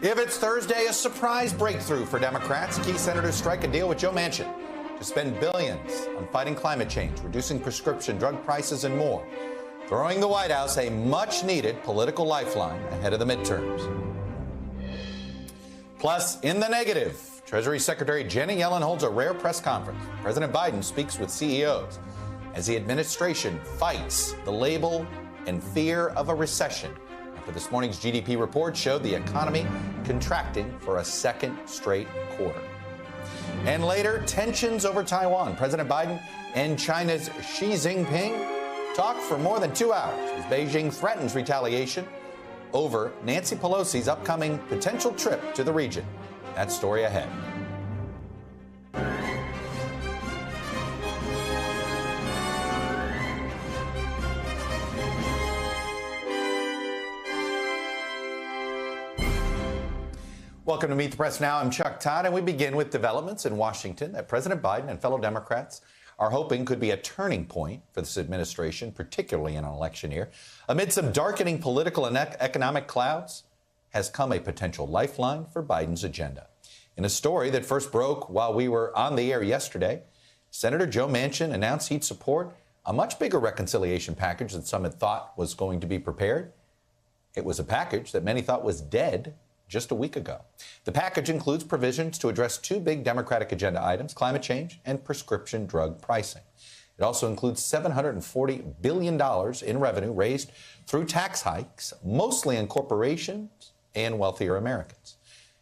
If it's Thursday, a surprise breakthrough for Democrats. Key senators strike a deal with Joe Manchin to spend billions on fighting climate change, reducing prescription drug prices, and more, throwing the White House a much-needed political lifeline ahead of the midterms. Plus, in the negative, Treasury Secretary Janet Yellen holds a rare press conference. President Biden speaks with CEOs as the administration fights the label and fear of a recession. After this morning's GDP report showed the economy contracting for a second straight quarter. And later, tensions over Taiwan. President Biden and China's Xi Jinping talk for more than 2 hours as Beijing threatens retaliation over Nancy Pelosi's upcoming potential trip to the region. That story ahead. Welcome to Meet the Press Now. I'm Chuck Todd, and we begin with developments in Washington that President Biden and fellow Democrats are hoping could be a turning point for this administration, particularly in an election year. Amid some darkening political and economic clouds has come a potential lifeline for Biden's agenda. In a story that first broke while we were on the air yesterday, Senator Joe Manchin announced he'd support a much bigger reconciliation package than some had thought was going to be prepared. It was a package that many thought was dead just a week ago. The package includes provisions to address two big Democratic agenda items, climate change and prescription drug pricing. It also includes $740 billion in revenue raised through tax hikes, mostly in corporations and wealthier Americans,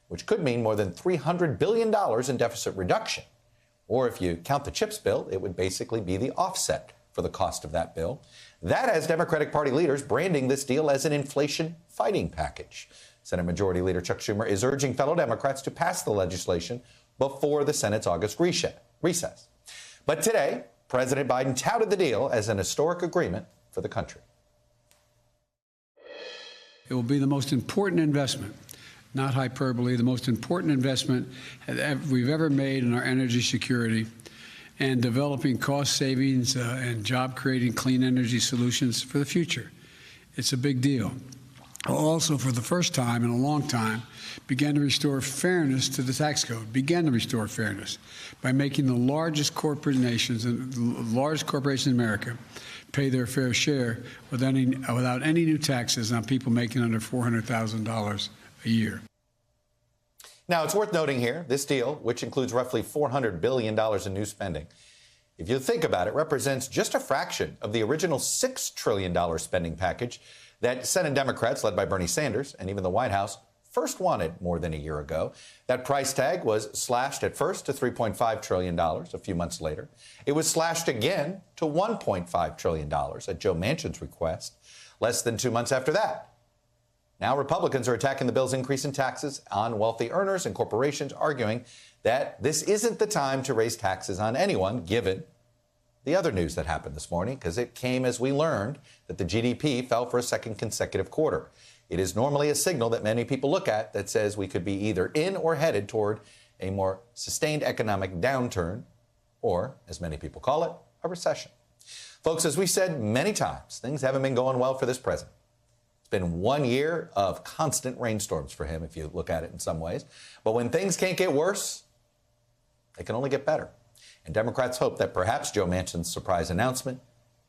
which could mean more than $300 billion in deficit reduction. Or if you count the CHIPS bill, it would basically be the offset for the cost of that bill. That has Democratic Party leaders branding this deal as an inflation fighting package. Senate Majority Leader Chuck Schumer is urging fellow Democrats to pass the legislation before the Senate's August recess. But today, President Biden touted the deal as an historic agreement for the country. It will be the most important investment, not hyperbole, the most important investment we've ever made in our energy security and developing cost savings and job-creating clean energy solutions for the future. It's a big deal. Also, for the first time in a long time, began to restore fairness to the tax code, by making the largest corporations in America pay their fair share without any new taxes on people making under $400,000 a year. Now, it's worth noting here, this deal, which includes roughly $400 billion in new spending, if you think about it, represents just a fraction of the original $6 trillion spending package that Senate Democrats, led by Bernie Sanders, and even the White House, first wanted more than a year ago. That price tag was slashed at first to $3.5 trillion a few months later. It was slashed again to $1.5 trillion at Joe Manchin's request less than 2 months after that. Now Republicans are attacking the bill's increase in taxes on wealthy earners and corporations, arguing that this isn't the time to raise taxes on anyone, given the other news that happened this morning, because it came as we learned that the GDP fell for a second consecutive quarter. It is normally a signal that many people look at that says we could be either in or headed toward a more sustained economic downturn, or, as many people call it, a recession. Folks, as we said many times, things haven't been going well for this president. It's been 1 year of constant rainstorms for him, if you look at it in some ways. But when things can't get worse, they can only get better. And Democrats hope that perhaps Joe Manchin's surprise announcement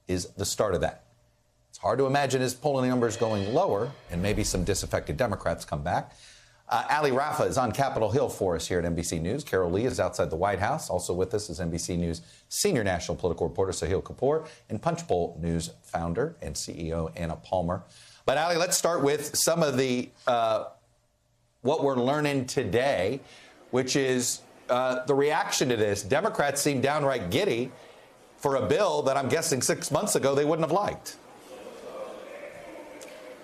is the start of that. It's hard to imagine his polling numbers going lower and maybe some disaffected Democrats come back. Ali Rafa is on Capitol Hill for us here at NBC News. Carol Lee is outside the White House. Also with us is NBC News senior national political reporter Sahil Kapoor and Punchbowl News founder and CEO Anna Palmer. But Ali, let's start with some of the what we're learning today, which is the reaction to this. Democrats seem downright giddy for a bill that I'm guessing 6 months ago they wouldn't have liked.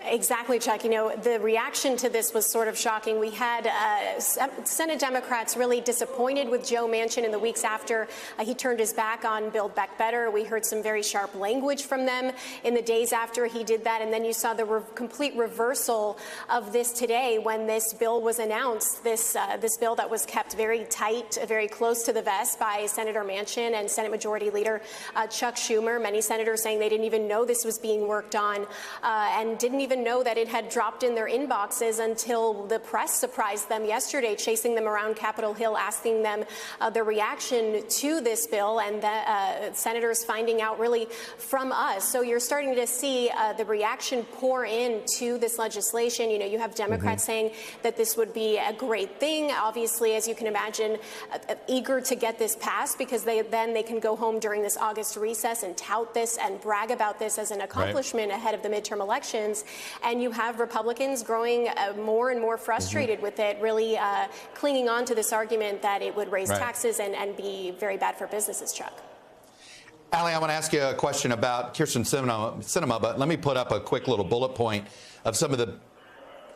Exactly, Chuck. You know, the reaction to this was sort of shocking. We had Senate Democrats really disappointed with Joe Manchin in the weeks after he turned his back on Build Back Better. We heard some very sharp language from them in the days after he did that. And then you saw the complete reversal of this today when this bill was announced, this bill that was kept very tight, very close to the vest by Senator Manchin and Senate Majority Leader Chuck Schumer. Many senators saying they didn't even know this was being worked on and didn't even even know that it had dropped in their inboxes until the press surprised them yesterday, chasing them around Capitol Hill, asking them their reaction to this bill, and the senators finding out really from us. So you're starting to see the reaction pour in to this legislation. You know, you have Democrats saying that this would be a great thing, obviously, as you can imagine, eager to get this passed, because then they can go home during this August recess and tout this and brag about this as an accomplishment ahead of the midterm elections. And you have Republicans growing more and more frustrated with it, really clinging on to this argument that it would raise taxes and be very bad for businesses, Chuck. Ali, I want to ask you a question about Kyrsten Sinema, but let me put up a quick little bullet point of some of the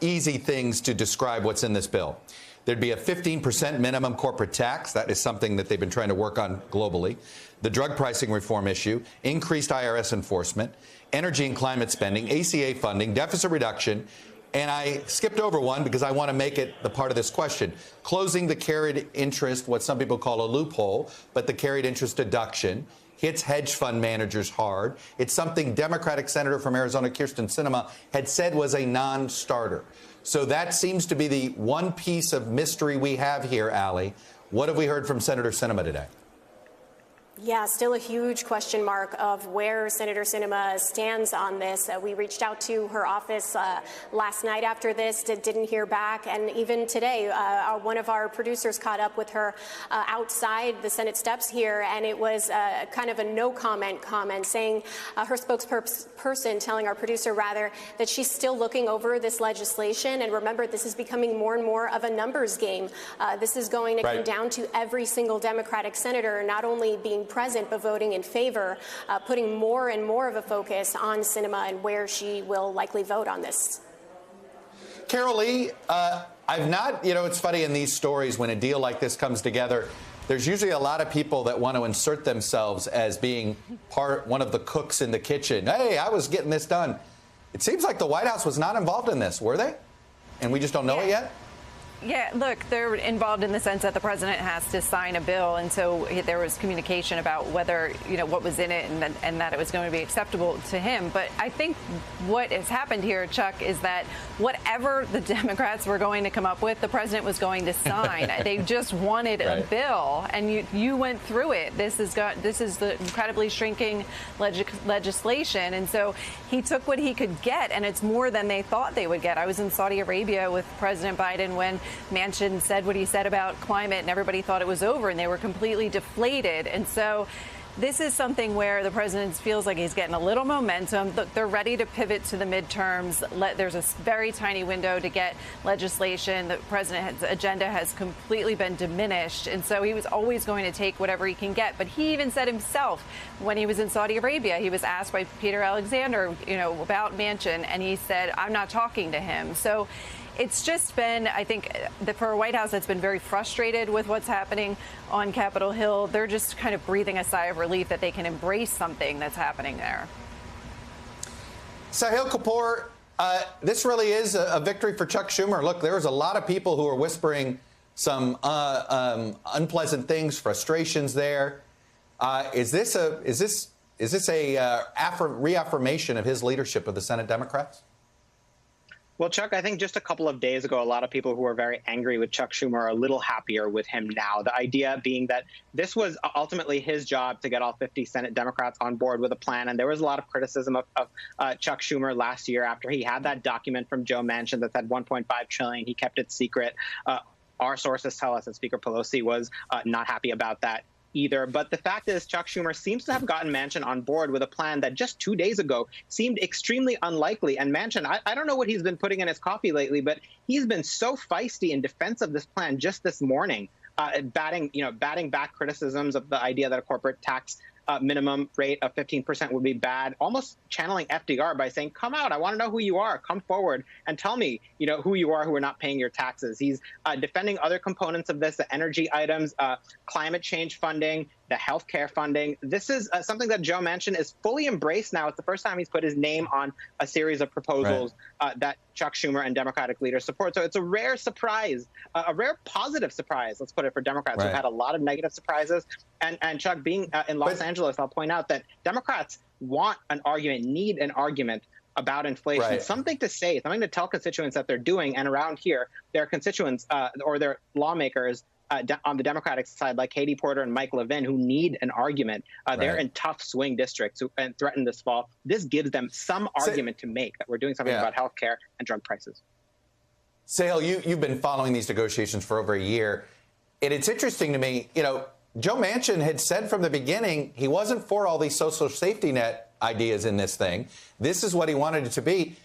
easy things to describe what's in this bill. There'd be a 15% minimum corporate tax. That is something that they've been trying to work on globally. The drug pricing reform issue, increased IRS enforcement, energy and climate spending, ACA funding, deficit reduction, and I skipped over one because I want to make it the part of this question. Closing the carried interest, what some people call a loophole, but the carried interest deduction hits hedge fund managers hard. It's something Democratic Senator from Arizona, Kyrsten Sinema, had said was a non-starter. So that seems to be the one piece of mystery we have here, Ali. What have we heard from Senator Sinema today? Yeah, still a huge question mark of where Senator Sinema stands on this. We reached out to her office last night after this, didn't hear back. And even today, one of our producers caught up with her outside the Senate steps here, and it was kind of a no comment, saying her spokesperson telling our producer, rather, that she's still looking over this legislation. And remember, this is becoming more and more of a numbers game. This is going to come down to every single Democratic senator not only being present but voting in favor, putting more and more of a focus on Sinema and where she will likely vote on this. Carol Lee, I've not, it's funny in these stories when a deal like this comes together, there's usually a lot of people that want to insert themselves as being one of the cooks in the kitchen. Hey, I was getting this done. It seems like the White House was not involved in this, were they? And we just don't know it yet? Yeah, look, they're involved in the sense that the president has to sign a bill, and so there was communication about whether, what was in it and that it was going to be acceptable to him. But I think what has happened here, Chuck, is that whatever the Democrats were going to come up with, the president was going to sign. They just wanted a bill, and you went through it. This is the incredibly shrinking legislation, and so he took what he could get, and it's more than they thought they would get. I was in Saudi Arabia with President Biden when Manchin said what he said about climate, and everybody thought it was over, and they were completely deflated. And so this is something where the president feels like he's getting a little momentum. They're ready to pivot to the midterms. There's a very tiny window to get legislation. The president's agenda has completely been diminished, and so he was always going to take whatever he can get. But he even said himself when he was in Saudi Arabia, he was asked by Peter Alexander, about Manchin, and he said, "I'm not talking to him." So it's just been, I think, for a White House that's been very frustrated with what's happening on Capitol Hill. They're just kind of breathing a sigh of relief that they can embrace something that's happening there. Sahil Kapoor, this really is a victory for Chuck Schumer. Look, there was a lot of people who were whispering some unpleasant things, frustrations there. Is this a reaffirmation of his leadership of the Senate Democrats? Well, Chuck, I think just a couple of days ago, a lot of people who were very angry with Chuck Schumer are a little happier with him now. The idea being that this was ultimately his job to get all 50 Senate Democrats on board with a plan. And there was a lot of criticism of Chuck Schumer last year after he had that document from Joe Manchin that said $1.5 trillion. He kept it secret. Our sources tell us that Speaker Pelosi was not happy about that either. But the fact is, Chuck Schumer seems to have gotten Manchin on board with a plan that just 2 days ago seemed extremely unlikely. And Manchin, I don't know what he's been putting in his coffee lately, but he's been so feisty in defense of this plan just this morning, batting back criticisms of the idea that a corporate tax minimum rate of 15% would be bad, almost channeling FDR by saying, come out, I want to know who you are, come forward and tell me, who you are who are not paying your taxes. He's defending other components of this, the energy items, climate change funding, the health care funding. This is something that Joe Manchin is fully embraced now. It's the first time he's put his name on a series of proposals that Chuck Schumer and Democratic leaders support. So it's a rare surprise, a rare positive surprise, let's put it, for Democrats. We've had a lot of negative surprises. And Chuck, being in Los Angeles, I'll point out that Democrats want an argument, need an argument about inflation, Right. something to say, something to tell constituents that they're doing. And around here, their constituents or their lawmakers on the Democratic side, like Katie Porter and Mike Levin, who need an argument. They're in tough swing districts and threatened this fall. This gives them some argument to make that we're doing something about health care and drug prices. Sahil, you've been following these negotiations for over a year. And it's interesting to me, Joe Manchin had said from the beginning he wasn't for all these social safety net ideas in this thing. This is what he wanted it to be.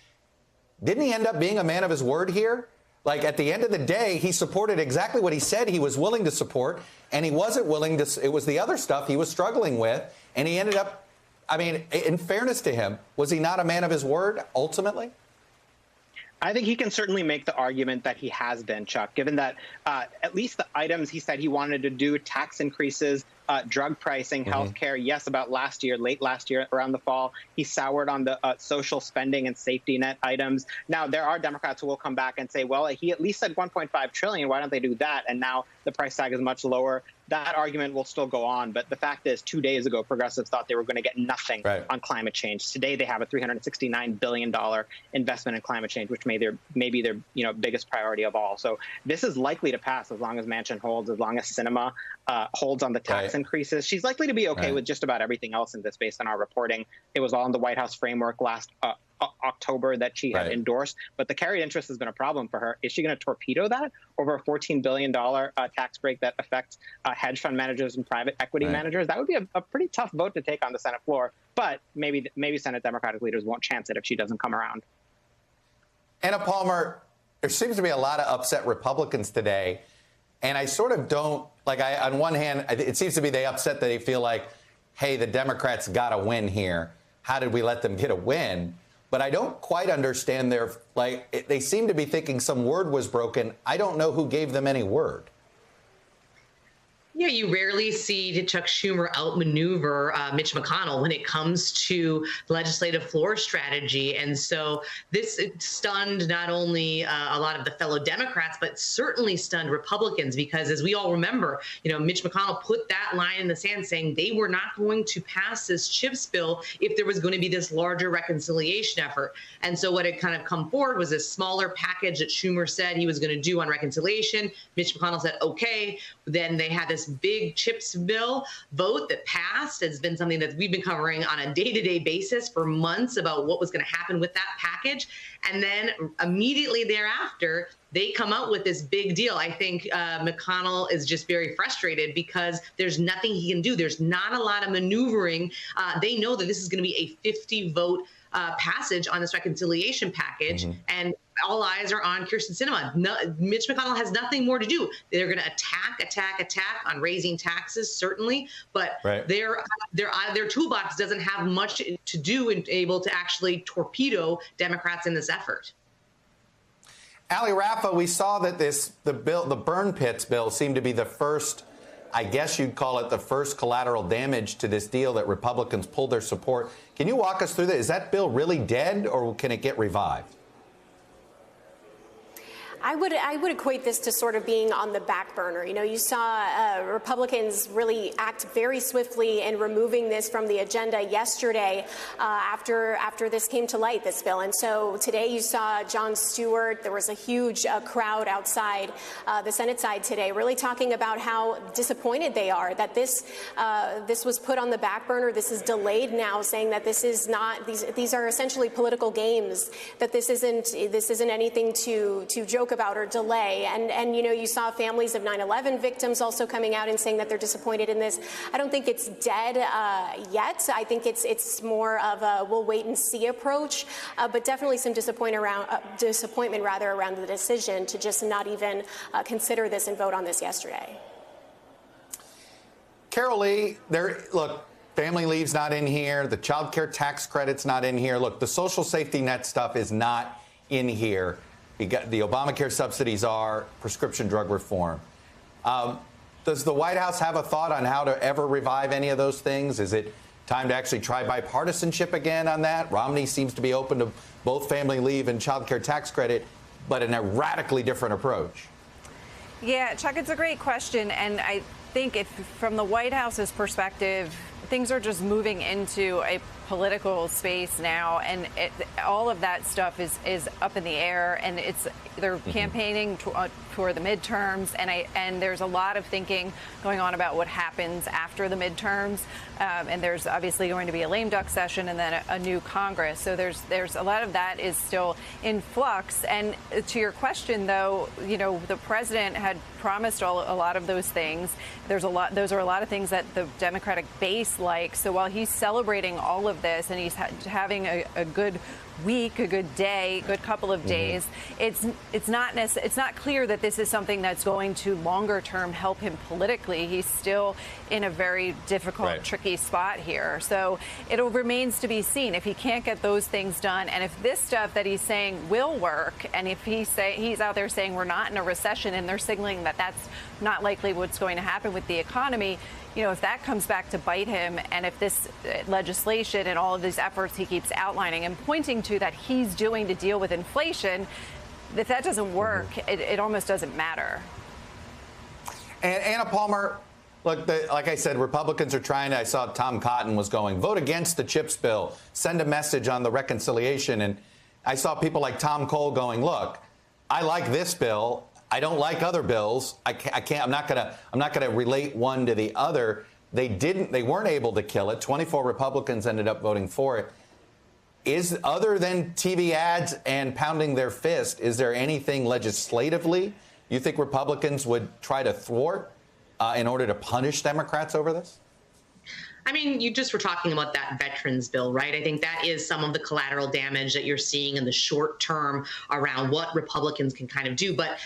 Didn't he end up being a man of his word here? Like, at the end of the day, he supported exactly what he said he was willing to support, and he wasn't willing to. It was the other stuff he was struggling with, and he ended up, I mean, in fairness to him, was he not a man of his word ultimately? I think he can certainly make the argument that he has been, Chuck, given that at least the items he said he wanted to do, tax increases, drug pricing, healthcare, yes, about last year, late last year, around the fall, he soured on the social spending and safety net items. Now, there are Democrats who will come back and say, well, he at least said $1.5 trillion. Why don't they do that? And now the price tag is much lower. That argument will still go on. But the fact is, 2 days ago, progressives thought they were going to get nothing on climate change. Today, they have a $369 billion investment in climate change, which may be their biggest priority of all. So this is likely to pass as long as Manchin holds, as long as Sinema holds on the tax increases. She's likely to be okay with just about everything else in this based on our reporting. It was all in the White House framework last October that she had endorsed. But the carried interest has been a problem for her. Is she going to torpedo that over a $14 billion tax break that affects hedge fund managers and private equity managers? That would be a pretty tough vote to take on the Senate floor. But maybe Senate Democratic leaders won't chance it if she doesn't come around. Anna Palmer, there seems to be a lot of upset Republicans today. And I sort of don't, on one hand, it seems to be they upset that they feel like, hey, the Democrats got a win here. How did we let them get a win? But I don't quite understand they seem to be thinking some word was broken. I don't know who gave them any word. Yeah, you rarely see Chuck Schumer outmaneuver Mitch McConnell when it comes to legislative floor strategy. And so this stunned not only a lot of the fellow Democrats, but certainly stunned Republicans, because as we all remember, Mitch McConnell put that line in the sand saying they were not going to pass this CHIPS bill if there was going to be this larger reconciliation effort. And so what had kind of come forward was a smaller package that Schumer said he was going to do on reconciliation. Mitch McConnell said, okay. Then they had this big CHIPS bill vote that passed. It's been something that we've been covering on a day-to-day basis for months about what was going to happen with that package. And then immediately thereafter, they come out with this big deal. I think McConnell is just very frustrated because there's nothing he can do. There's not a lot of maneuvering. They know that this is going to be a 50-vote passage on this reconciliation package. And all eyes are on Kyrsten Sinema. Mitch McConnell has nothing more to do. They're going to attack on raising taxes, certainly, but their toolbox doesn't have much to do in able to actually torpedo Democrats in this effort. Ali Rafa, we saw that the burn pits bill seemed to be the first, I guess you'd call it the first collateral damage to this deal that Republicans pulled their support. Can you walk us through that? Is that bill really dead, or can it get revived? I would equate this to sort of being on the back burner. You saw Republicans really act very swiftly in removing this from the agenda yesterday after this came to light, this bill. And so today you saw Jon Stewart. There was a huge crowd outside the Senate side today really talking about how disappointed they are that this was put on the back burner. This is delayed now, saying that this is not, these are essentially political games, that this isn't anything to joke about or delay. And you saw families of 9/11 victims also coming out and saying that they're disappointed in this. I don't think it's dead yet. I think it's more of a we'll wait and see approach, but definitely some disappointment around the decision to just not even consider this and vote on this yesterday. Carol Lee, look, family leave's not in here. The child care tax credit's not in here. Look, the social safety net stuff is not in here. The Obamacare subsidies are prescription drug reform. Does the White House have a thought on how to ever revive any of those things? Is it time to actually try bipartisanship again on that? Romney seems to be open to both family leave and child care tax credit, but in a radically different approach. Yeah, Chuck, it's a great question. And I think from the White House's perspective, things are just moving into a political space now, and all of that stuff is up in the air, and they're campaigning for the midterms, and there's a lot of thinking going on about what happens after the midterms, and there's obviously going to be a lame duck session and then a new Congress. So there's a lot of that is still in flux. And to your question, though, the president had promised a lot of those things. Those are a lot of things that the Democratic base likes. So while he's celebrating all of this and he's having a good week, a good day, good couple of days, it's not clear that this is something that's going to longer term help him politically. He's still in a very difficult, tricky spot here. So it remains to be seen if he can't get those things done, and if this stuff that he's saying will work, and if he's out there saying we're not in a recession and they're signaling that that's not likely what's going to happen with the economy. If that comes back to bite him, and if this legislation and all of these efforts he keeps outlining and pointing to that he's doing to deal with inflation, if that doesn't work, it almost doesn't matter. And Anna Palmer, look, like I said, Republicans are trying to, I saw Tom Cotton was going, vote against the CHIPS bill, send a message on the reconciliation. And I saw people like Tom Cole going, look, I like this bill. I don't like other bills. I'm not gonna relate one to the other. They weren't able to kill it. 24 Republicans ended up voting for it. Other than TV ads and pounding their fist, is there anything legislatively you think Republicans would try to thwart in order to punish Democrats over this? I mean, you just were talking about that veterans bill, right? I think that is some of the collateral damage that you're seeing in the short term around what Republicans can kind of do. But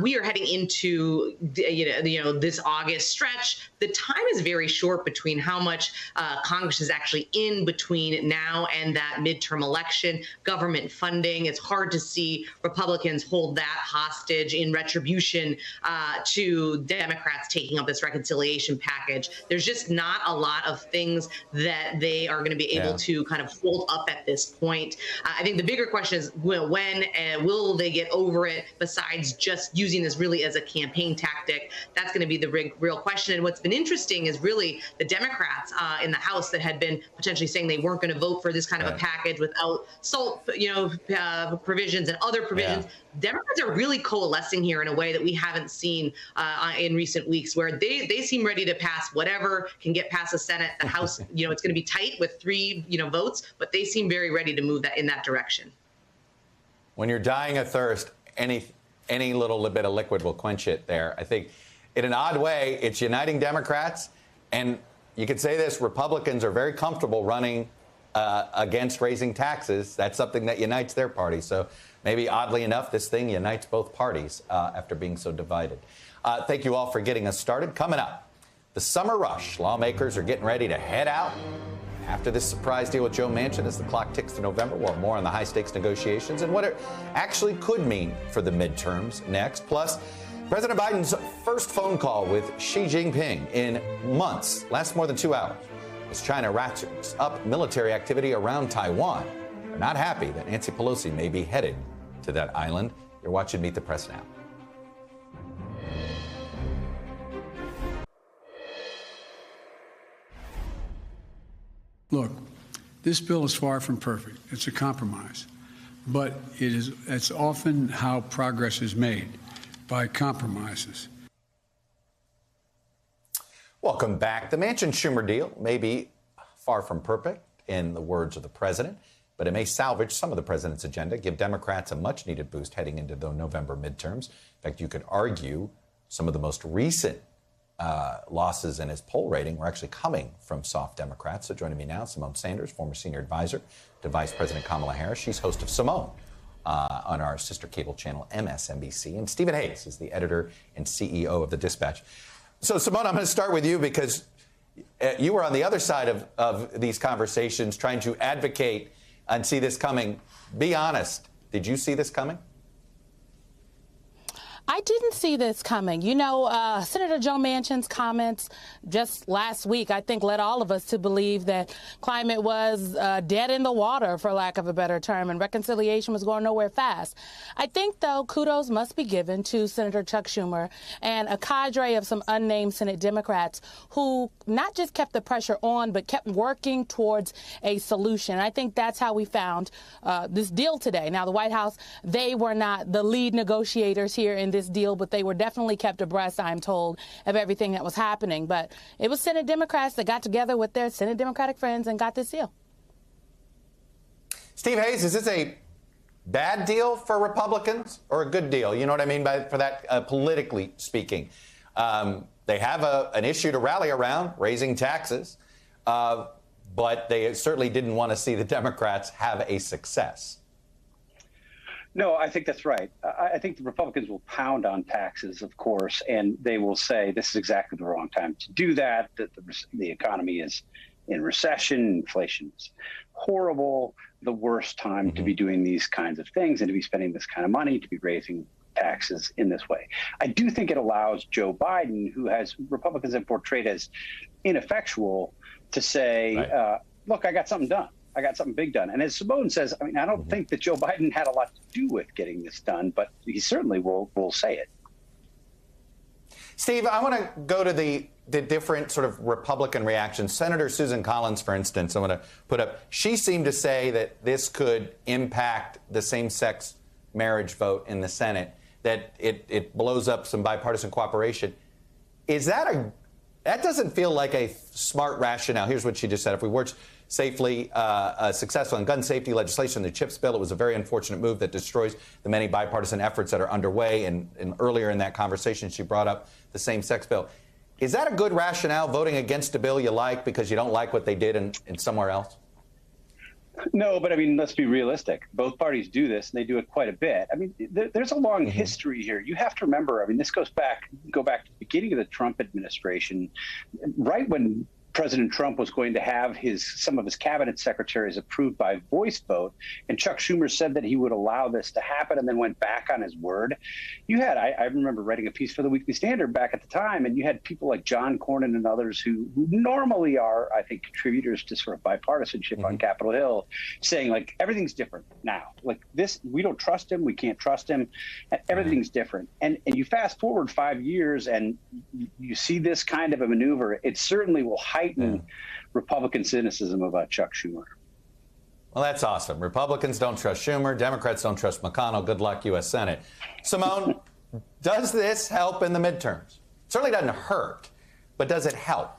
we are heading into, this August stretch. The time is very short between how much Congress is actually in between now and that midterm election. Government funding, it's hard to see Republicans hold that hostage in retribution to Democrats taking up this reconciliation package. There's just not a lot of things that they are going to be able to kind of hold up at this point. I think the bigger question is when will they get over it, besides just using this really as a campaign tactic? That's going to be the real question. And what's been interesting is really the Democrats in the House that had been potentially saying they weren't going to vote for this kind of a package without SALT, provisions and other provisions. Democrats are really coalescing here in a way that we haven't seen in recent weeks, where they seem ready to pass whatever can get past the Senate. The House, it's going to be tight with 3, votes, but they seem very ready to move that in that direction. When you're dying of thirst, any little bit of liquid will quench it there. I think in an odd way, it's uniting Democrats. And you could say this, Republicans are very comfortable running against raising taxes. That's something that unites their party. So maybe oddly enough, this thing unites both parties after being so divided. Thank you all for getting us started. Coming up, the summer rush. Lawmakers are getting ready to head out after this surprise deal with Joe Manchin as the clock ticks to November. We'll have more on the high-stakes negotiations and what it actually could mean for the midterms next. Plus, President Biden's first phone call with Xi Jinping in months, lasts more than 2 hours, as China ratchets up military activity around Taiwan. They're not happy that Nancy Pelosi may be headed to that island. You're watching Meet the Press now. Look, this bill is far from perfect. It's a compromise. But it's often how progress is made, by compromises. Welcome back. The Manchin-Schumer deal may be far from perfect, in the words of the president, but it may salvage some of the president's agenda, give Democrats a much-needed boost heading into the November midterms. In fact, you could argue some of the most recent losses in his poll rating were actually coming from soft Democrats. So joining me now, Symone Sanders, former senior advisor to Vice President Kamala Harris. She's host of Symone on our sister cable channel, MSNBC. And Stephen Hayes is the editor and CEO of The Dispatch. So, Symone, I'm going to start with you because you were on the other side of these conversations trying to advocate and see this coming. Be honest. Did you see this coming? I didn't see this coming. You know, Senator Joe Manchin's comments just last week, I think, led all of us to believe that climate was dead in the water, for lack of a better term, and reconciliation was going nowhere fast. I think, though, kudos must be given to Senator Chuck Schumer and a cadre of some unnamed Senate Democrats who not just kept the pressure on, but kept working towards a solution. I think that's how we found this deal today. Now, the White House, they were not the lead negotiators here in this deal, but they were definitely kept abreast, I'm told, of everything that was happening. But it was Senate Democrats that got together with their Senate Democratic friends and got this deal. Steve Hayes, is this a bad deal for Republicans or a good deal? You know what I mean for that, politically speaking. They have an issue to rally around, raising taxes, but they certainly didn't want to see the Democrats have a success. No, I think that's right. I think the Republicans will pound on taxes, of course, and they will say this is exactly the wrong time to do that the economy is in recession, inflation is horrible, the worst time to be doing these kinds of things and to be spending this kind of money, to be raising taxes in this way. I do think it allows Joe Biden, who has Republicans have portrayed as ineffectual, to say, right, look, I got something done. I got something big done. And as Symone says, I mean, I don't think that Joe Biden had a lot to do with getting this done, but he certainly will say it. Steve, I want to go to the different sort of Republican reactions. Senator Susan Collins, for instance, I'm going to put up, she seemed to say that this could impact the same-sex marriage vote in the Senate, that it blows up some bipartisan cooperation. Is that that doesn't feel like a smart rationale. Here's what she just said. If we weren't safely successful in gun safety legislation, the CHIPS bill, it was a very unfortunate move that destroys the many bipartisan efforts that are underway. And earlier in that conversation, she brought up the same-sex bill. Is that a good rationale, voting against a bill you like because you don't like what they did in somewhere else? No, but I mean, let's be realistic. Both parties do this, and they do it quite a bit. I mean, there's a long history here. You have to remember, I mean, this go back to the beginning of the Trump administration, right when President Trump was going to have some of his cabinet secretaries approved by voice vote, and Chuck Schumer said that he would allow this to happen and then went back on his word. You had, I remember writing a piece for the Weekly Standard back at the time, and you had people like John Cornyn and others who normally are, I think, contributors to sort of bipartisanship on Capitol Hill, saying, like, everything's different now. Like this, we don't trust him, we can't trust him, and everything's different. And you fast forward 5 years and you see this kind of a maneuver, it certainly will heighten Republican cynicism about Chuck Schumer. Well, that's awesome. Republicans don't trust Schumer. Democrats don't trust McConnell. Good luck, U.S. Senate. Symone, does this help in the midterms? It certainly doesn't hurt, but does it help?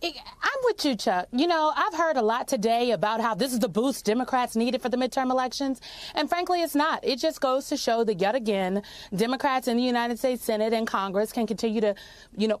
I'm with you, Chuck. You know, I've heard a lot today about how this is the boost Democrats needed for the midterm elections. And frankly, it's not. It just goes to show that yet again, Democrats in the United States Senate and Congress can continue to,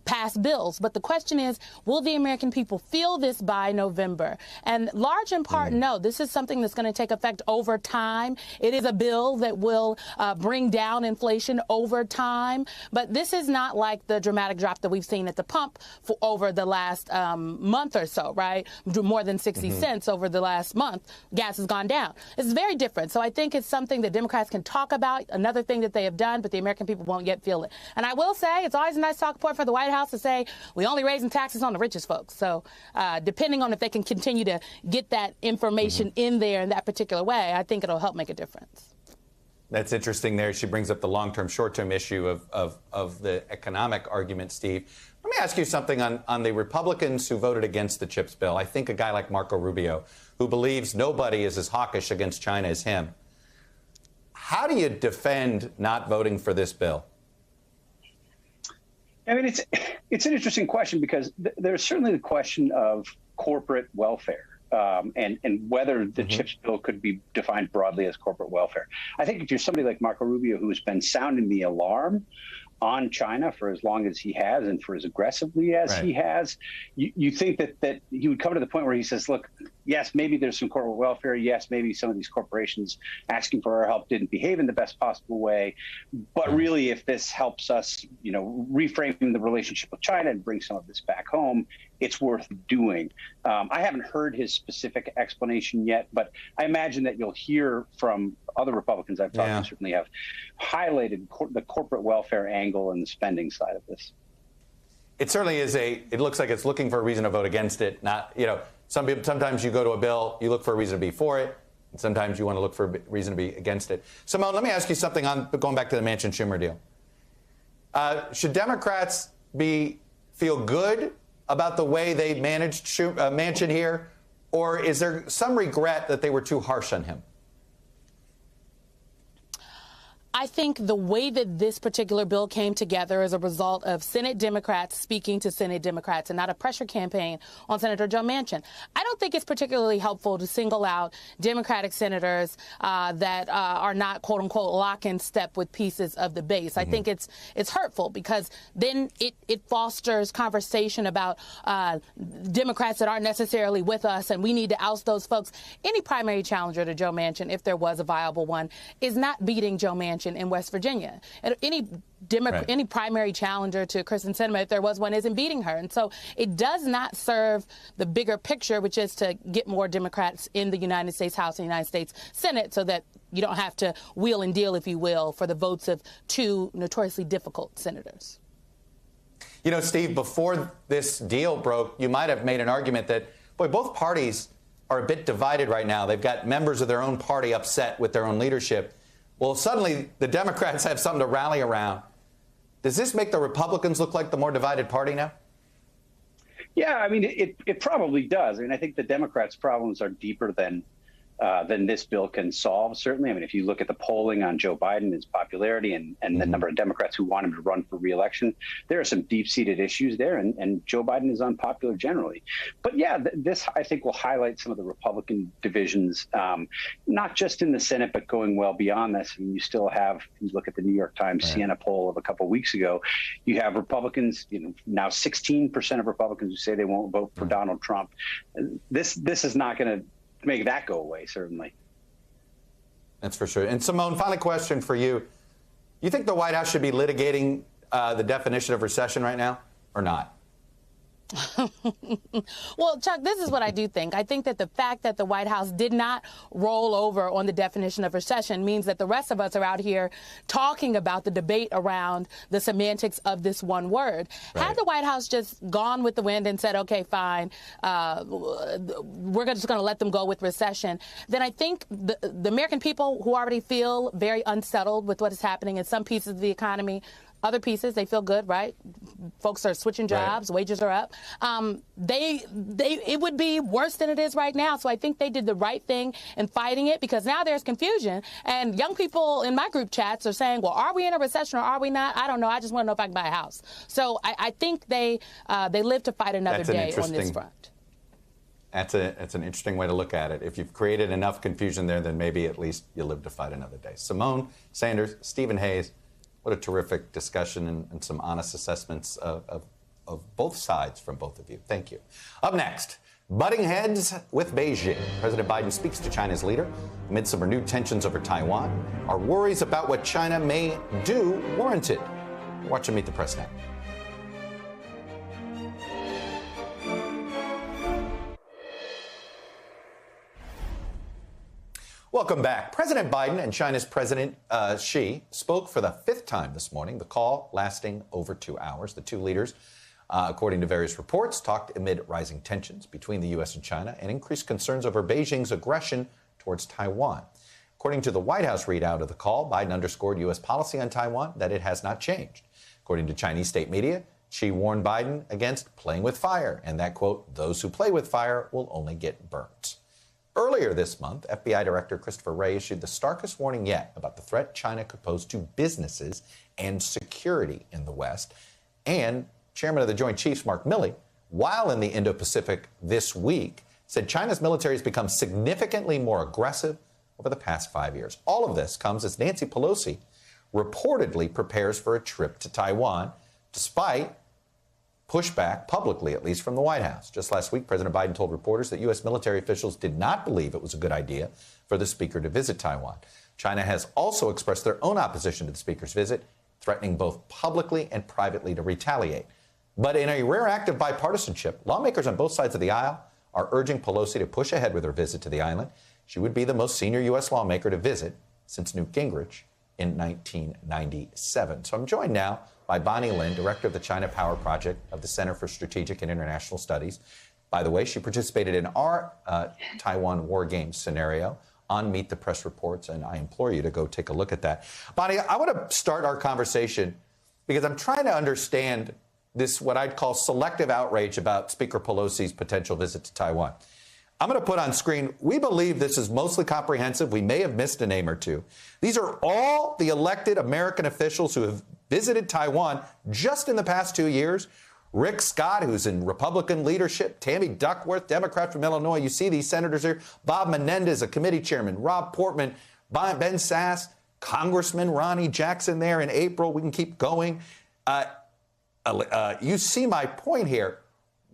pass bills. But the question is, will the American people feel this by November? And large in part, no. This is something that's going to take effect over time. It is a bill that will bring down inflation over time. But this is not like the dramatic drop that we've seen at the pump for over the last month or so, right? More than 60 cents over the last month. Gas has gone down. It's very different. So I think it's something that Democrats can talk about, another thing that they have done, but the American people won't yet feel it. And I will say, it's always a nice talking point for the White House to say, we only raising taxes on the richest folks. So depending on if they can continue to get that information in there in that particular way, I think it'll help make a difference. That's interesting there. She brings up the long-term, short-term issue of the economic argument, Steve. Let me ask you something on the Republicans who voted against the CHIPS bill. I think a guy like Marco Rubio, who believes nobody is as hawkish against China as him. How do you defend not voting for this bill? I mean, it's an interesting question because there's certainly the question of corporate welfare. And whether the CHIPS bill could be defined broadly as corporate welfare. I think if you're somebody like Marco Rubio, who has been sounding the alarm on China for as long as he has and for as aggressively as he has, you think that he would come to the point where he says, look, yes, maybe there's some corporate welfare. Yes, maybe some of these corporations asking for our help didn't behave in the best possible way. But really, if this helps us, reframe the relationship with China and bring some of this back home, it's worth doing. I haven't heard his specific explanation yet, but I imagine that you'll hear from other Republicans I've talked to certainly have highlighted the corporate welfare angle and the spending side of this. It certainly is it looks like it's looking for a reason to vote against it. Not, sometimes you go to a bill, you look for a reason to be for it, and sometimes you want to look for a reason to be against it. Symone, let me ask you something on going back to the Manchin-Schumer deal. Should Democrats feel good about the way they managed Manchin here, or is there some regret that they were too harsh on him? I think the way that this particular bill came together is a result of Senate Democrats speaking to Senate Democrats and not a pressure campaign on Senator Joe Manchin. I don't think it's particularly helpful to single out Democratic senators that are not, quote unquote, lock in step with pieces of the base. I think it's hurtful because then it fosters conversation about Democrats that aren't necessarily with us, and we need to oust those folks. Any primary challenger to Joe Manchin, if there was a viable one, is not beating Joe Manchin in West Virginia. And any primary challenger to Kristen Sinema, if there was one, isn't beating her. And so it does not serve the bigger picture, which is to get more Democrats in the United States House and United States Senate so that you don't have to wheel and deal, if you will, for the votes of two notoriously difficult senators. You know, Steve, before this deal broke, you might have made an argument that, boy, both parties are a bit divided right now. They've got members of their own party upset with their own leadership. Well, suddenly the Democrats have something to rally around. Does this make the Republicans look like the more divided party now? Yeah, I mean, it probably does. I mean, I think the Democrats' problems are deeper than this bill can solve, certainly. I mean, if you look at the polling on Joe Biden, his popularity, and the number of Democrats who want him to run for re-election, there are some deep-seated issues there, and Joe Biden is unpopular generally. But yeah, this, I think, will highlight some of the Republican divisions, not just in the Senate, but going well beyond this. I mean, you still have, if you look at the New York Times Siena poll of a couple of weeks ago, you have Republicans, now 16% of Republicans who say they won't vote for Donald Trump. This is not going to make that go away, certainly. That's for sure. And Symone, final question for you. You think the White House should be litigating the definition of recession right now or not? Well, Chuck, this is what I do think. I think that the fact that the White House did not roll over on the definition of recession means that the rest of us are out here talking about the debate around the semantics of this one word. Right. Had the White House just gone with the wind and said, OK, fine, we're just going to let them go with recession, then I think the American people who already feel very unsettled with what is happening in some pieces of the economy, other pieces, they feel good, right? Folks are switching jobs, wages are up. It would be worse than it is right now. So I think they did the right thing in fighting it, because now there's confusion. And young people in my group chats are saying, well, are we in a recession or are we not? I don't know. I just want to know if I can buy a house. So I think they live to fight another day on this front. That's an interesting way to look at it. If you've created enough confusion there, then maybe at least you live to fight another day. Symone, Sanders, Stephen Hayes, what a terrific discussion and some honest assessments of both sides from both of you. Thank you. Up next, butting heads with Beijing. President Biden speaks to China's leader amid some renewed tensions over Taiwan. Are worries about what China may do warranted? Watch him Meet the Press now. Welcome back. President Biden and China's President Xi spoke for the fifth time this morning, the call lasting over 2 hours. The two leaders, according to various reports, talked amid rising tensions between the U.S. and China and increased concerns over Beijing's aggression towards Taiwan. According to the White House readout of the call, Biden underscored U.S. policy on Taiwan, that it has not changed. According to Chinese state media, Xi warned Biden against playing with fire and that, quote, those who play with fire will only get burnt. Earlier this month, FBI Director Christopher Wray issued the starkest warning yet about the threat China could pose to businesses and security in the West. And Chairman of the Joint Chiefs, Mark Milley, while in the Indo-Pacific this week, said China's military has become significantly more aggressive over the past 5 years. All of this comes as Nancy Pelosi reportedly prepares for a trip to Taiwan, despite pushback, publicly at least, from the White House. Just last week, President Biden told reporters that U.S. military officials did not believe it was a good idea for the speaker to visit Taiwan. China has also expressed their own opposition to the speaker's visit, threatening both publicly and privately to retaliate. But in a rare act of bipartisanship, lawmakers on both sides of the aisle are urging Pelosi to push ahead with her visit to the island. She would be the most senior U.S. lawmaker to visit since Newt Gingrich in 1997. So I'm joined now by Bonny Lin, director of the China Power Project of the Center for Strategic and International Studies. By the way, she participated in our Taiwan war games scenario on Meet the Press Reports, and I implore you to go take a look at that. Bonny, I want to start our conversation because I'm trying to understand this, what I'd call selective outrage about Speaker Pelosi's potential visit to Taiwan. I'm going to put on screen, we believe this is mostly comprehensive. We may have missed a name or two. These are all the elected American officials who have visited Taiwan just in the past 2 years. Rick Scott, who's in Republican leadership, Tammy Duckworth, Democrat from Illinois. You see these senators here. Bob Menendez, a committee chairman. Rob Portman, Ben Sass, Congressman Ronnie Jackson there in April. We can keep going. You see my point here.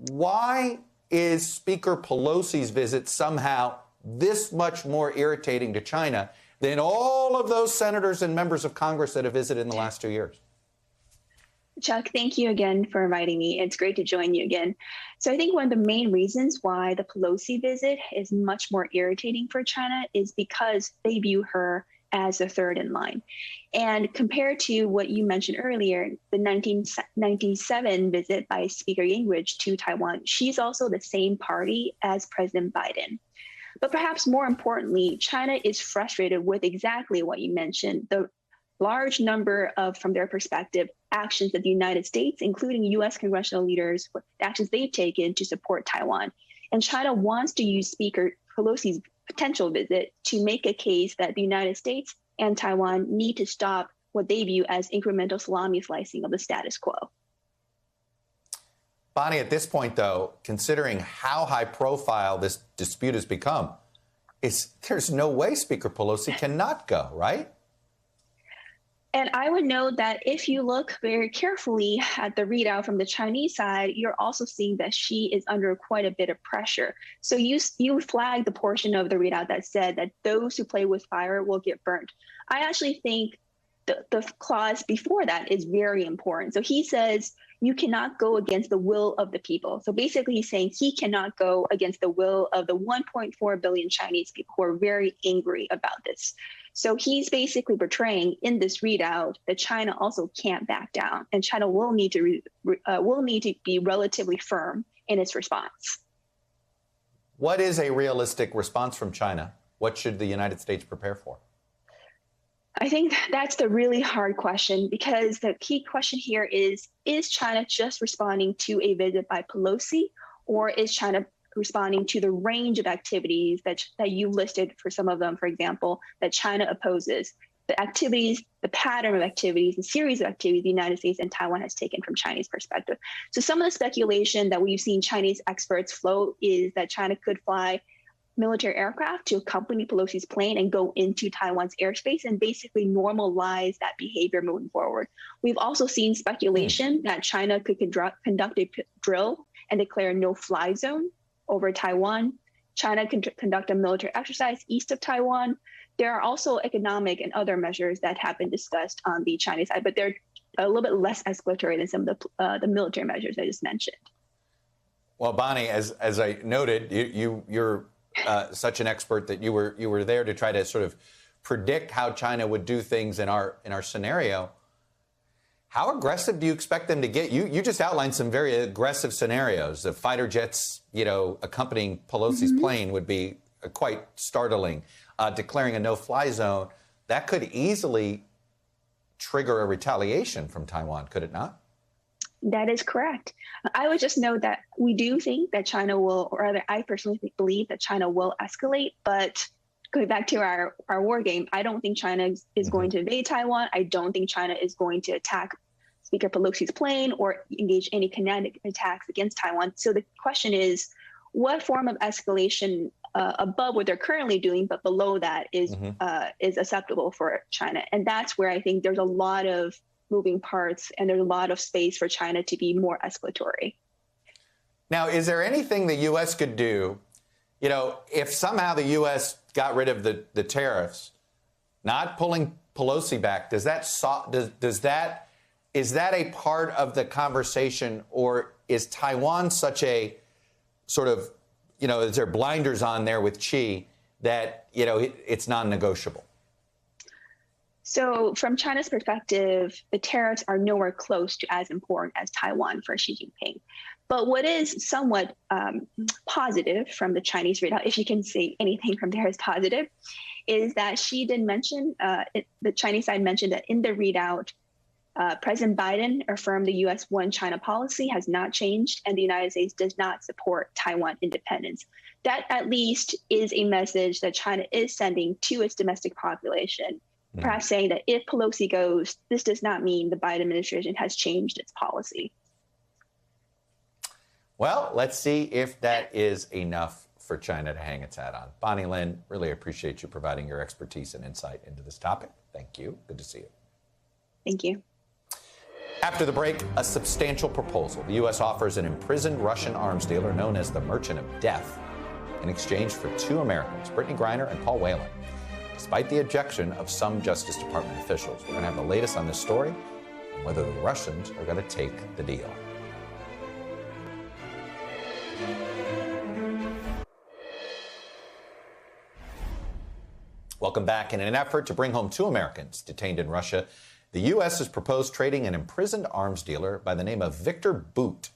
Why is Speaker Pelosi's visit somehow this much more irritating to China than all of those senators and members of Congress that have visited in the last 2 years? Chuck, thank you again for inviting me. It's great to join you again. So I think one of the main reasons why the Pelosi visit is much more irritating for China is because they view her as a third in line. And compared to what you mentioned earlier, the 1997 visit by Speaker Gingrich to Taiwan, she's also the same party as President Biden. But perhaps more importantly, China is frustrated with exactly what you mentioned, the large number of, from their perspective, actions that the United States, including U.S. congressional leaders, actions they've taken to support Taiwan. And China wants to use Speaker Pelosi's potential visit to make a case that the United States and Taiwan need to stop what they view as incremental salami slicing of the status quo. Bonnie, at this point, though, considering how high profile this dispute has become, there's no way Speaker Pelosi cannot go, right? And I would note that if you look very carefully at the readout from the Chinese side, you're also seeing that she is under quite a bit of pressure. So you flagged the portion of the readout that said that those who play with fire will get burnt. I actually think the clause before that is very important. So he says you cannot go against the will of the people. So basically he's saying he cannot go against the will of the 1.4 billion Chinese people who are very angry about this. So he's basically portraying in this readout that China also can't back down, and China will need to be relatively firm in its response. What is a realistic response from China? What should the United States prepare for? I think that's the really hard question, because the key question here is China just responding to a visit by Pelosi, or is China responding to the range of activities that you listed for some of them, for example, that China opposes, the activities, the pattern of activities, the series of activities the United States and Taiwan has taken from Chinese perspective. So some of the speculation that we've seen Chinese experts float is that China could fly military aircraft to accompany Pelosi's plane and go into Taiwan's airspace and basically normalize that behavior moving forward. We've also seen speculation that China could conduct a drill and declare no-fly zone over Taiwan. China can conduct a military exercise east of Taiwan. There are also economic and other measures that have been discussed on the Chinese side, but they're a little bit less escalatory than some of the military measures I just mentioned. Well, Bonnie, as I noted, you're such an expert that you were there to try to sort of predict how China would do things in our scenario. How aggressive do you expect them to get? You just outlined some very aggressive scenarios. The fighter jets, accompanying Pelosi's plane would be quite startling. Declaring a no-fly zone, that could easily trigger a retaliation from Taiwan, could it not? That is correct. I would just note that we do think that China will, or rather, I personally believe that China will escalate. But going back to our war game, I don't think China is going to invade Taiwan. I don't think China is going to attack Speaker Pelosi's plane or engage any kinetic attacks against Taiwan. So the question is, what form of escalation above what they're currently doing, but below that is acceptable for China? And that's where I think there's a lot of moving parts and there's a lot of space for China to be more escalatory. Now, is there anything the U.S. could do, if somehow the U.S. got rid of the tariffs, not pulling Pelosi back, is that a part of the conversation, or is Taiwan such a sort of, is there blinders on there with Xi that, it's non-negotiable? So from China's perspective, the tariffs are nowhere close to as important as Taiwan for Xi Jinping. But what is somewhat positive from the Chinese readout, if you can say anything from there is positive, is that Xi did mention, the Chinese side mentioned that in the readout, President Biden affirmed the U.S. one China policy has not changed, and the United States does not support Taiwan independence. That at least is a message that China is sending to its domestic population, perhaps saying that if Pelosi goes, this does not mean the Biden administration has changed its policy. Well, let's see if that is enough for China to hang its hat on. Bonny Lin, really appreciate you providing your expertise and insight into this topic. Thank you. Good to see you. Thank you. After the break, a substantial proposal. The U.S. offers an imprisoned Russian arms dealer known as the Merchant of Death in exchange for 2 Americans, Britney Griner and Paul Whelan, despite the objection of some Justice Department officials. We're going to have the latest on this story and whether the Russians are going to take the deal. Welcome back. In an effort to bring home 2 Americans detained in Russia, the U.S. has proposed trading an imprisoned arms dealer by the name of Victor Bout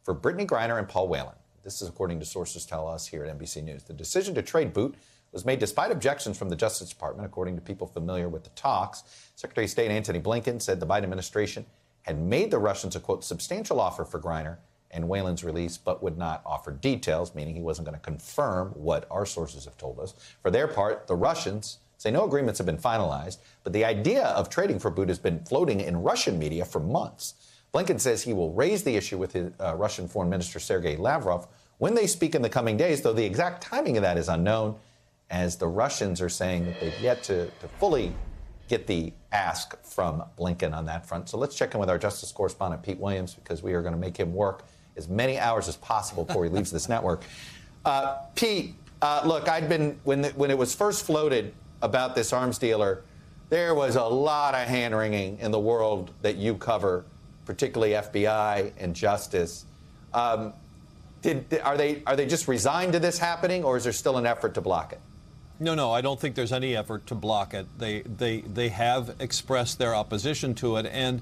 for Britney Griner and Paul Whelan. This is according to sources tell us here at NBC News. The decision to trade Bout was made despite objections from the Justice Department, according to people familiar with the talks. Secretary of State Antony Blinken said the Biden administration had made the Russians a, quote, substantial offer for Griner and Whelan's release, but would not offer details, meaning he wasn't going to confirm what our sources have told us. For their part, the Russians say no agreements have been finalized, but the idea of trading for Bout has been floating in Russian media for months. Blinken says he will raise the issue with his Russian Foreign Minister Sergei Lavrov when they speak in the coming days, though the exact timing of that is unknown, as the Russians are saying that they've yet to fully get the ask from Blinken on that front. So let's check in with our Justice correspondent, Pete Williams, because we are going to make him work as many hours as possible before he leaves this network. Pete, look, I'd been, when it was first floated about this arms dealer, there was a lot of hand-wringing in the world that you cover, particularly FBI and justice. Are they just resigned to this happening, or is there still an effort to block it? No, I don't think there's any effort to block it. They have expressed their opposition to it, and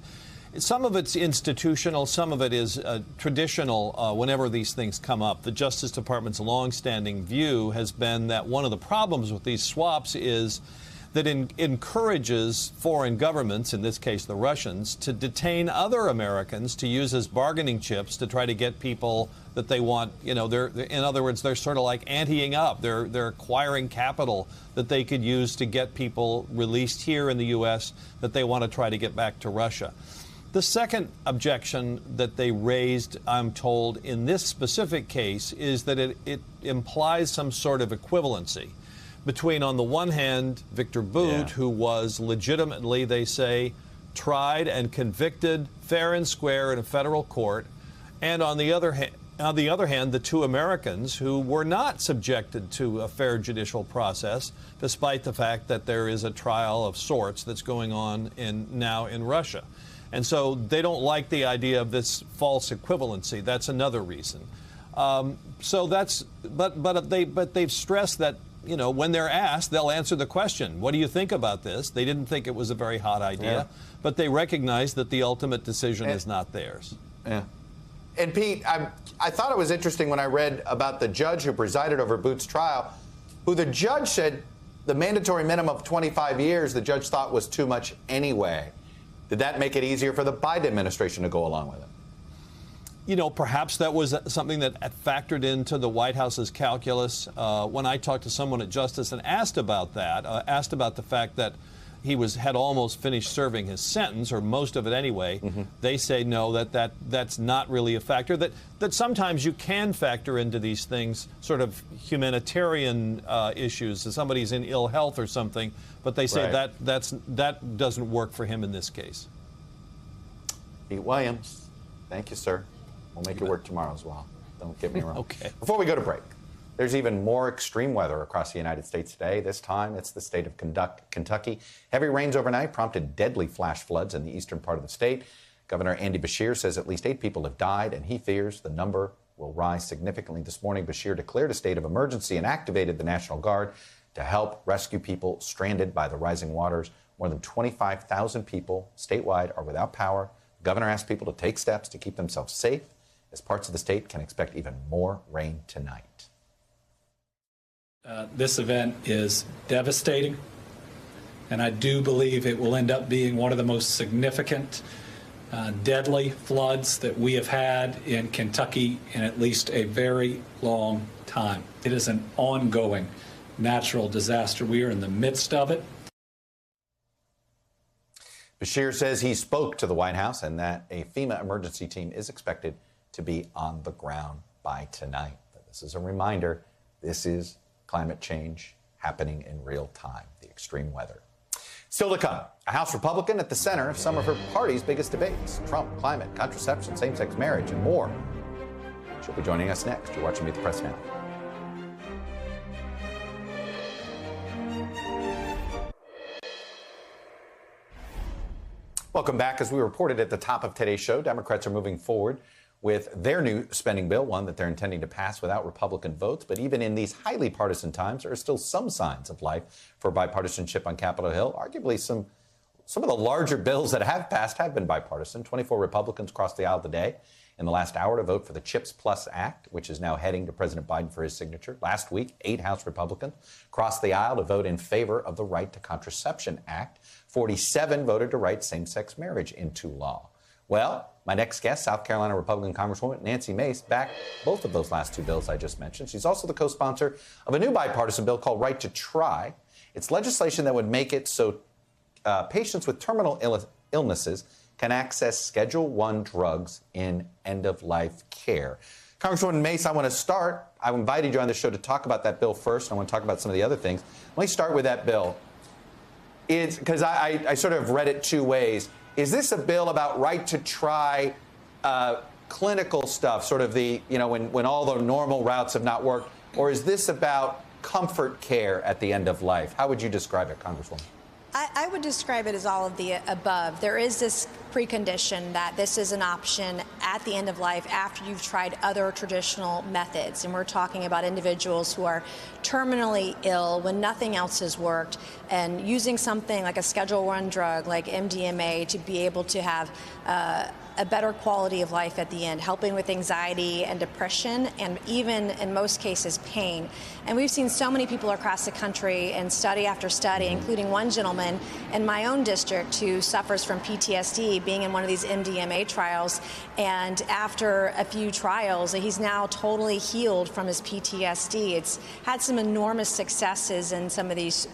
some of it's institutional, some of it is traditional whenever these things come up. The Justice Department's longstanding view has been that one of the problems with these swaps is that it encourages foreign governments, in this case the Russians, to detain other Americans to use as bargaining chips to try to get people that they want. You know, in other words, they're sort of like anteing up. They're acquiring capital that they could use to get people released here in the U.S. that they want to try to get back to Russia. The second objection that they raised, I'm told, in this specific case is that it implies some sort of equivalency between, on the one hand, Victor Bout, who was legitimately, they say, tried and convicted fair and square in a federal court, and on the other hand, the 2 Americans who were not subjected to a fair judicial process, despite the fact that there is a trial of sorts that's going on now in Russia. And so they don't like the idea of this false equivalency. That's another reason. So that's, but they've stressed that, you know, when they're asked, they'll answer the question, what do you think about this? They didn't think it was a very hot idea, but they recognize that the ultimate decision is not theirs. Yeah. And Pete, I thought it was interesting when I read about the judge who presided over Bout's trial, who the judge said the mandatory minimum of 25 years the judge thought was too much anyway. Did that make it easier for the Biden administration to go along with it? You know, perhaps that was something that factored into the White House's calculus. When I talked to someone at Justice and asked about that, asked about the fact that he had almost finished serving his sentence, or most of it anyway, they say no, that's not really a factor. That sometimes you can factor into these things, sort of humanitarian issues. If somebody's in ill health or something, but they say that doesn't work for him in this case. Pete Williams, thank you, sir. We'll make it work tomorrow as well. Don't get me wrong. Okay. Before we go to break, there's even more extreme weather across the United States today. This time, it's the state of Kentucky. Heavy rains overnight prompted deadly flash floods in the eastern part of the state. Governor Andy Beshear says at least 8 people have died, and he fears the number will rise significantly. This morning, Beshear declared a state of emergency and activated the National Guard to help rescue people stranded by the rising waters. More than 25,000 people statewide are without power. The governor asked people to take steps to keep themselves safe, as parts of the state can expect even more rain tonight. This event is devastating, and I do believe it will end up being one of the most significant, deadly floods that we have had in Kentucky in at least a very long time. It is an ongoing natural disaster. We are in the midst of it. Beshear says he spoke to the White House and that a FEMA emergency team is expected to be on the ground by tonight. But this is a reminder, this is climate change happening in real time, the extreme weather. Still to come, a House Republican at the center of some of her party's biggest debates: Trump, climate, contraception, same-sex marriage, and more. She'll be joining us next. You're watching Meet the Press Now. Welcome back. As we reported at the top of today's show, Democrats are moving forward with their new spending bill, one that they're intending to pass without Republican votes. But even in these highly partisan times, there are still some signs of life for bipartisanship on Capitol Hill. Arguably, some of the larger bills that have passed have been bipartisan. 24 Republicans crossed the aisle today in the last hour to vote for the CHIPS Plus Act, which is now heading to President Biden for his signature. Last week, 8 House Republicans crossed the aisle to vote in favor of the Right to Contraception Act. 47 voted to write same-sex marriage into law. Well, my next guest, South Carolina Republican Congresswoman Nancy Mace, backed both of those last 2 bills I just mentioned. She's also the co-sponsor of a new bipartisan bill called Right to Try. It's legislation that would make it so patients with terminal illnesses can access Schedule I drugs in end-of-life care. Congresswoman Mace, I want to start. I invited you on the show to talk about that bill first. I want to talk about some of the other things. Let me start with that bill. It's because I sort of read it 2 ways. Is this a bill about right to try clinical stuff, sort of the, when all the normal routes have not worked, or is this about comfort care at the end of life? How would you describe it, Congresswoman? I would describe it as all of the above. There is this precondition that this is an option at the end of life after you've tried other traditional methods. And we're talking about individuals who are terminally ill when nothing else has worked, and using something like a Schedule I drug like MDMA to be able to have a better quality of life at the end, helping with anxiety and depression, and even in most cases pain. And we've seen so many people across the country, and study after study, including one gentleman in my own district who suffers from PTSD, being in one of these MDMA trials. And after a few trials, he's now totally healed from his PTSD. It's had some enormous successes in some of these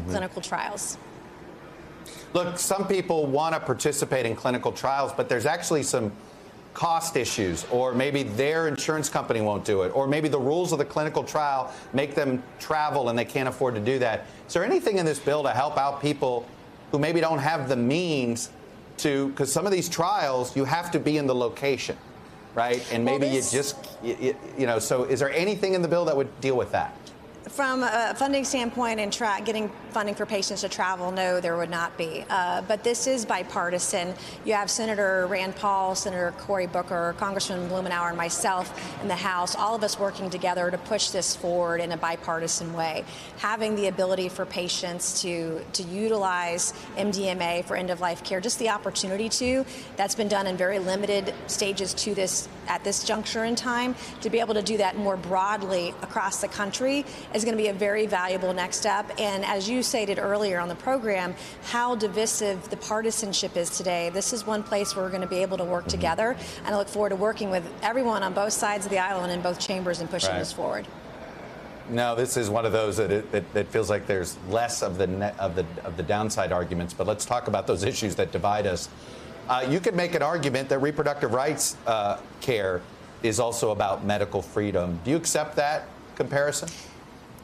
clinical trials. Look, some people want to participate in clinical trials, but there's actually some cost issues, or maybe their insurance company won't do it, or maybe the rules of the clinical trial make them travel and they can't afford to do that. Is there anything in this bill to help out people who maybe don't have the means to, because some of these trials, you have to be in the location, right? And maybe so is there anything in the bill that would deal with that? From a funding standpoint and getting funding for patients to travel, no, there would not be. But this is bipartisan. You have Senator Rand Paul, Senator Cory Booker, Congressman Blumenauer, and myself in the House, all of us working together to push this forward in a bipartisan way. Having the ability for patients to utilize MDMA for end-of-life care, just the opportunity to, that's been done in very limited stages to this at this juncture in time. To be able to do that more broadly across the country is going to be a very valuable next step. And as you stated earlier on the program, how divisive the partisanship is today, this is one place where we're going to be able to work together. And I look forward to working with everyone on both sides of the aisle and in both chambers and pushing this forward. No, this is one of those that feels like there's less of the downside arguments. But let's talk about those issues that divide us. You could make an argument that reproductive rights care is also about medical freedom. Do you accept that comparison?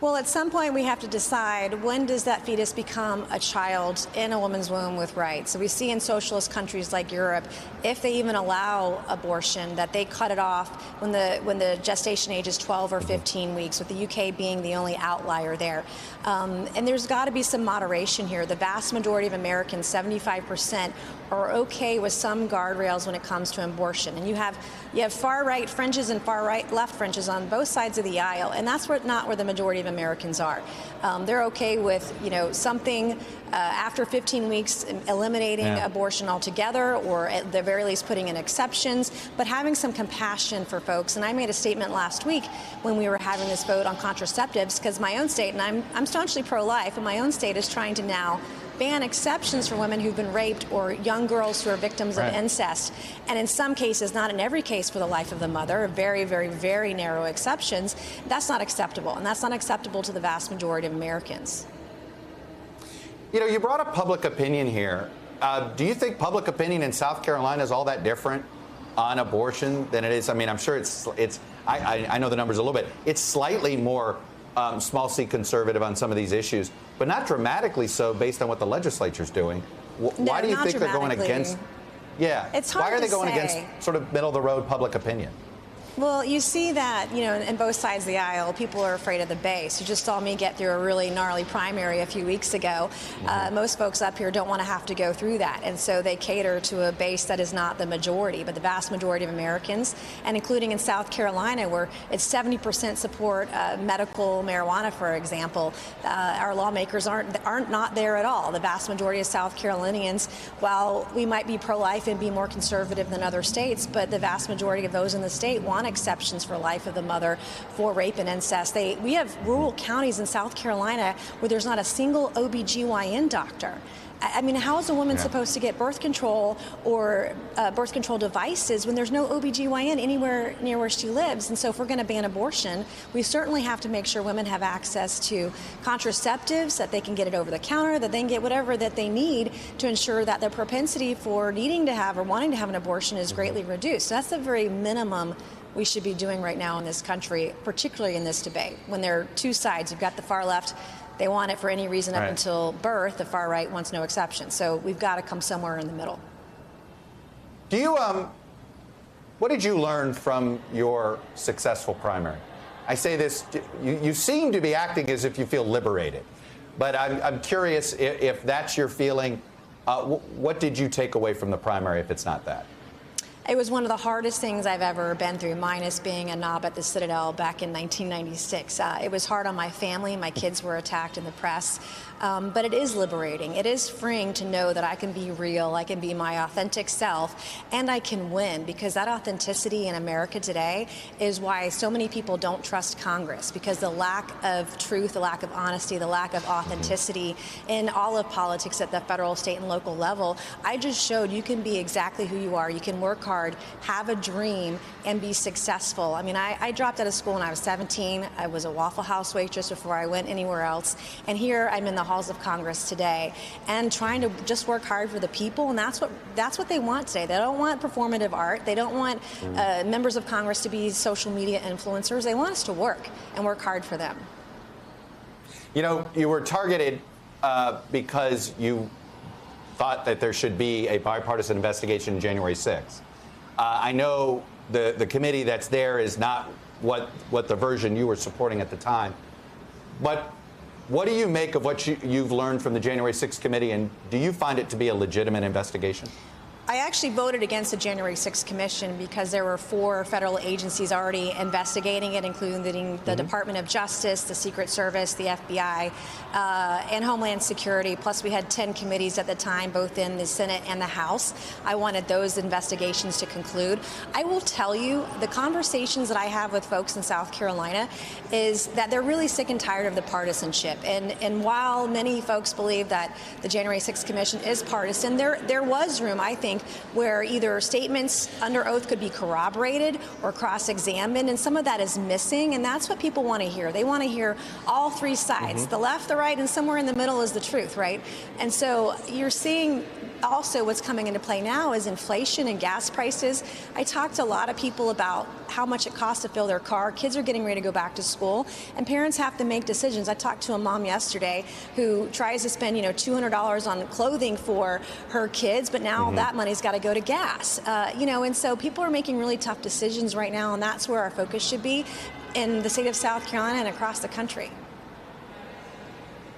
Well, at some point we have to decide, when does that fetus become a child in a woman's womb with rights? So we see in socialist countries like Europe, if they even allow abortion, that they cut it off when the gestation age is 12 or 15 weeks, with the UK being the only outlier there. And there's got to be some moderation here. The vast majority of Americans, 75%, are okay with some guardrails when it comes to abortion. And you have far right fringes and far right left fringes on both sides of the aisle, and that's not where the majority of Americans are. They're okay with, something after 15 weeks eliminating abortion altogether, or at the very least putting in exceptions, but having some compassion for folks. And I made a statement last week when we were having this vote on contraceptives, because my own state, and I'm staunchly pro-life, and my own state is trying to now ban exceptions for women who've been raped or young girls who are victims of incest. And in some cases, not in every case for the life of the mother, very, very, very narrow exceptions. That's not acceptable. And that's not acceptable to the vast majority of Americans. You brought up public opinion here. Do you think public opinion in South Carolina is all that different on abortion than it is? I mean, I'm sure I know the numbers a little bit. It's slightly more small c conservative on some of these issues, but not dramatically so based on what the legislature's doing. Why do you think they're going against? Yeah. It's hard Why are they going say. against sort of middle of the road public opinion? Well, you see that, in both sides of the aisle, people are afraid of the base. You just saw me get through a really gnarly primary a few weeks ago. Most folks up here don't want to have to go through that. And so they cater to a base that is not the majority, but the vast majority of Americans, and including in South Carolina, where it's 70% support medical marijuana, for example. Our lawmakers aren't not there at all. The vast majority of South Carolinians, while we might be pro-life and be more conservative than other states, but the vast majority of those in the state want exceptions for life of the mother for rape and incest. We have rural counties in South Carolina where there's not a single OB/GYN doctor. I mean, how is a woman supposed to get birth control or birth control devices when there's no OB/GYN anywhere near where she lives? And so if we're going to ban abortion, we certainly have to make sure women have access to contraceptives, that they can get it over the counter, that they can get whatever that they need to ensure that the propensity for needing to have or wanting to have an abortion is greatly reduced. So that's the very minimum we should be doing right now in this country, particularly in this debate. When there are two sides, you've got the far left, they want it for any reason up until birth. The far right wants no exception. So we've got to come somewhere in the middle. Do you, what did you learn from your successful primary? I say this, you seem to be acting as if you feel liberated, but I'm curious if that's your feeling. What did you take away from the primary if it's not that? It was one of the hardest things I've ever been through, minus being a knob at the Citadel back in 1996. It was hard on my family. My kids were attacked in the press. But it is liberating. It is freeing to know that I can be real, I can be my authentic self, and I can win, because that authenticity in America today is why so many people don't trust Congress, because the lack of truth, the lack of honesty, the lack of authenticity in all of politics at the federal, state, and local level. I just showed you can be exactly who you are. You can work hard, have a dream, and be successful. I mean, I dropped out of school when I was 17. I was a Waffle House waitress before I went anywhere else. And here I'm in the halls of Congress today and trying to just work hard for the people. And that's what they want today. They don't want performative art. They don't want members of Congress to be social media influencers. They want us to work and work hard for them. You know, you were targeted because you thought that there should be a bipartisan investigation January 6th. I know the committee that's there is not what the version you were supporting at the time. But what do you make of what you've learned from the January 6th committee, and do you find it to be a legitimate investigation? I actually voted against the January 6th commission because there were 4 federal agencies already investigating it, including the Department of Justice, the Secret Service, the FBI, and Homeland Security. Plus, we had 10 committees at the time, both in the Senate and the House. I wanted those investigations to conclude. I will tell you, the conversations that I have with folks in South Carolina is that they're really sick and tired of the partisanship. And while many folks believe that the January 6th commission is partisan, there was room, I think, where either statements under oath could be corroborated or cross-examined, and some of that is missing, and that's what people want to hear. They want to hear all 3 sides, the left, the right, and somewhere in the middle is the truth, right? And so you're seeing also what's coming into play now is inflation and gas prices. I talked to a lot of people about how much it costs to fill their car. Kids are getting ready to go back to school, and parents have to make decisions. I talked to a mom yesterday who tries to spend, $200 on clothing for her kids, but now that money's got to go to gas. And so people are making really tough decisions right now, and that's where our focus should be in the state of South Carolina and across the country.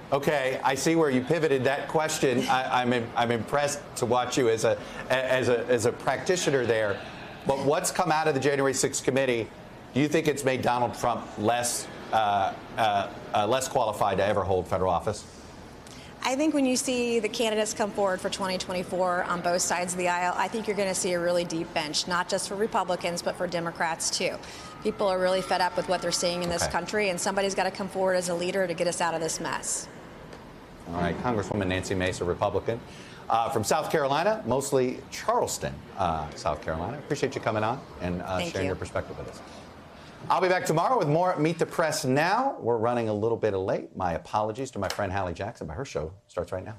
Okay, I see where you pivoted that question. I'm impressed to watch you as a practitioner there. But what's come out of the January 6th committee? Do you think it's made Donald Trump less less qualified to ever hold federal office? I think when you see the candidates come forward for 2024 on both sides of the aisle, I think you're going to see a really deep bench, not just for Republicans, but for Democrats, too. People are really fed up with what they're seeing in this country, and somebody's got to come forward as a leader to get us out of this mess. All right, Congresswoman Nancy Mace, a Republican. From South Carolina, mostly Charleston, South Carolina. Appreciate you coming on and sharing your perspective with us. I'll be back tomorrow with more Meet the Press Now. We're running a little bit late. My apologies to my friend Hallie Jackson, but her show starts right now.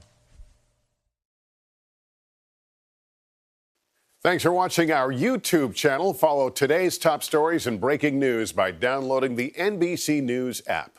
Thanks for watching our YouTube channel. Follow today's top stories and breaking news by downloading the NBC News app.